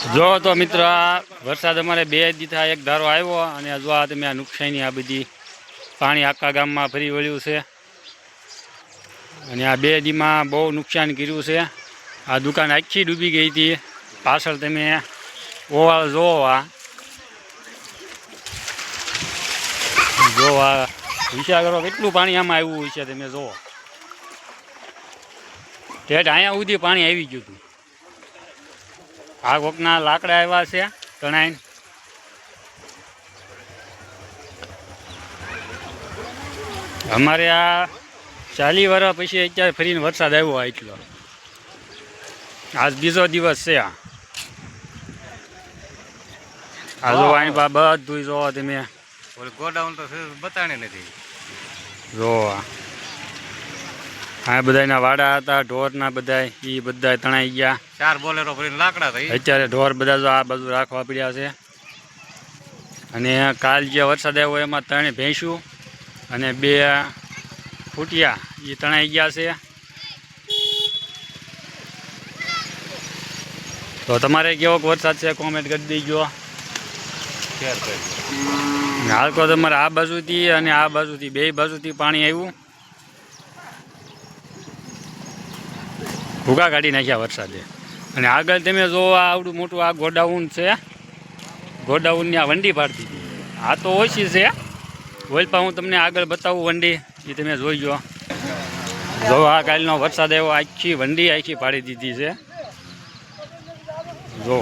જો તો મિત્ર આ વરસાદ અમારે 2 દીથા એક ધારો આવ્યો અને જો આ તમે આ નુકસાની આ બધી પાણી આખા ગામમાં ફરી વળ્યું છે અને આ 2 દીમાં બહુ નુકસાન કર્યું છે। આ દુકાન આખી ડૂબી ગઈ હતી। પાછળ તમે ઓવાળ જોવો આ વિચાર કરો કેટલું પાણી આમાં આવ્યું હોય છે। તમે જુઓ ઠેઠ અહીંયા સુધી પાણી આવી ગયું હતું। આ કોકના લાકડા આવ્યા છે તણાઈને। અમારે આ 40 વર્ષ પછી અત્યારે ફરીને વરસાદ આવ્યો એટલો। આજ બીજો દિવસ છે। આ જો અહીં બધું જોવો તમે ગોડાઉન તો બતાણે નથી જો હા બધાના વાડા હતા ઢોરના બધા એ બધા તણાઈ ગયા। 4 બોલેરો ભરીને લાકડા હતા અત્યારે ઢોર બધા જો આ બાજુ રાખવા પડ્યા છે। અને કાલ જે વરસાદ આવ્યો એમાં 3 ભેંસું અને 2 ફૂટિયા એ તણાઈ ગયા છે। તો તમારે કેવો વરસાદ છે કોમેન્ટ કરી દેજો। હાલ તો તમારે આ બાજુથી અને આ બાજુથી 2 બાજુથી પાણી આવ્યું। ભૂગા કાઢી નાખ્યા વરસાદે। અને આગળ તમે જો આવડું મોટું આ ગોડાઉન છે। ગોડાઉનની આ વંડી પાડતી હતી। આ તો ઓછી છે ઓલપા હું તમને આગળ બતાવું વંડી એ તમે જોઈજો। જો આ કાલનો વરસાદ આવ્યો આખી વંડી આખી પાડી દીધી છે। જો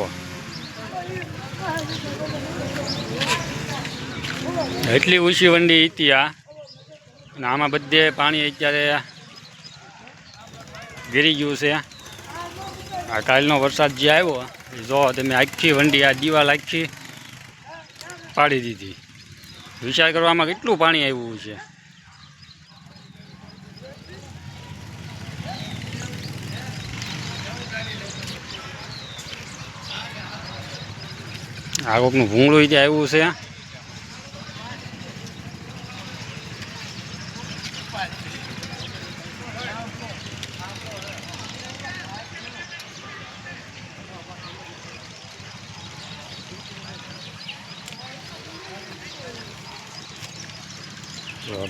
એટલી ઊંચી વંડી હતી આ અને આમાં બધે પાણી અત્યારે ગીરી ગયું છે। આ કાલનો વરસાદ જે આવ્યો જો તમે આખી વંડી આ દિવાલ આખી પાડી દીધી। વિચાર કરવામાં કેટલું પાણી આવ્યું છે। આ કોકનું ભૂંગળું ત્યાં આવ્યું છે।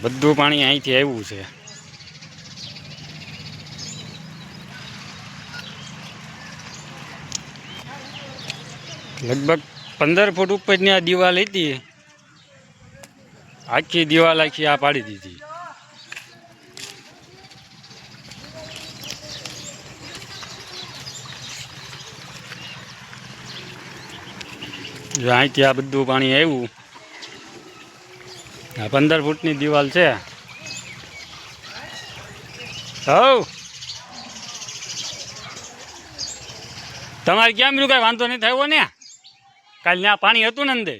બધું પાણી અહીંથી આવ્યું છે। લગભગ 15 ફૂટ ઉપરની આ દિવાલ હતી આખી દિવાલ આખી આ પાડી દીધી। જો અહીંથી આ બધું પાણી આવ્યું। આ 15 ફૂટની દિવાલ છે। હવ તમારે ક્યાં મિલું કાંઈ વાંધો નહીં થયો ને કાલે ત્યાં પાણી હતું ને અંદર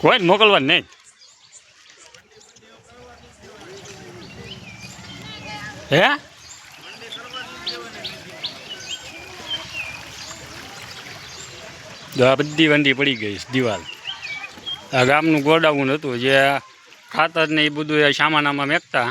કોઈ મોકલવા નહીં। હે આ બધી વંડી પડી ગઈ દિવાલ। આ ગામનું ગોડાઉન હતું જે ખાતર ને એ બધું સામાનામાં મેકતા।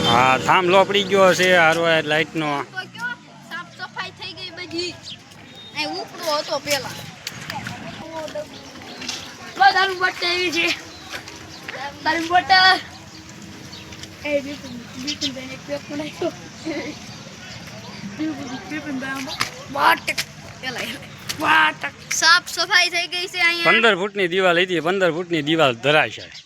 હા થાંભલો પડી ગયો છે હારો લાઈટનો। સાફ સફાઈ થઈ ગઈ બધી આ ઉપડો હતો પેલા દારૂ બોટલ આવી છે। દારૂ બોટલ એ બીટન બેન એક પેક બનાવ્યો બીટન બેન વાટક પેલા વાટક સાફ સફાઈ થઈ ગઈ છે અહીંયા। 15 ફૂટની દિવાલ હતી 15 ફૂટની દિવાલ ધરાશાય।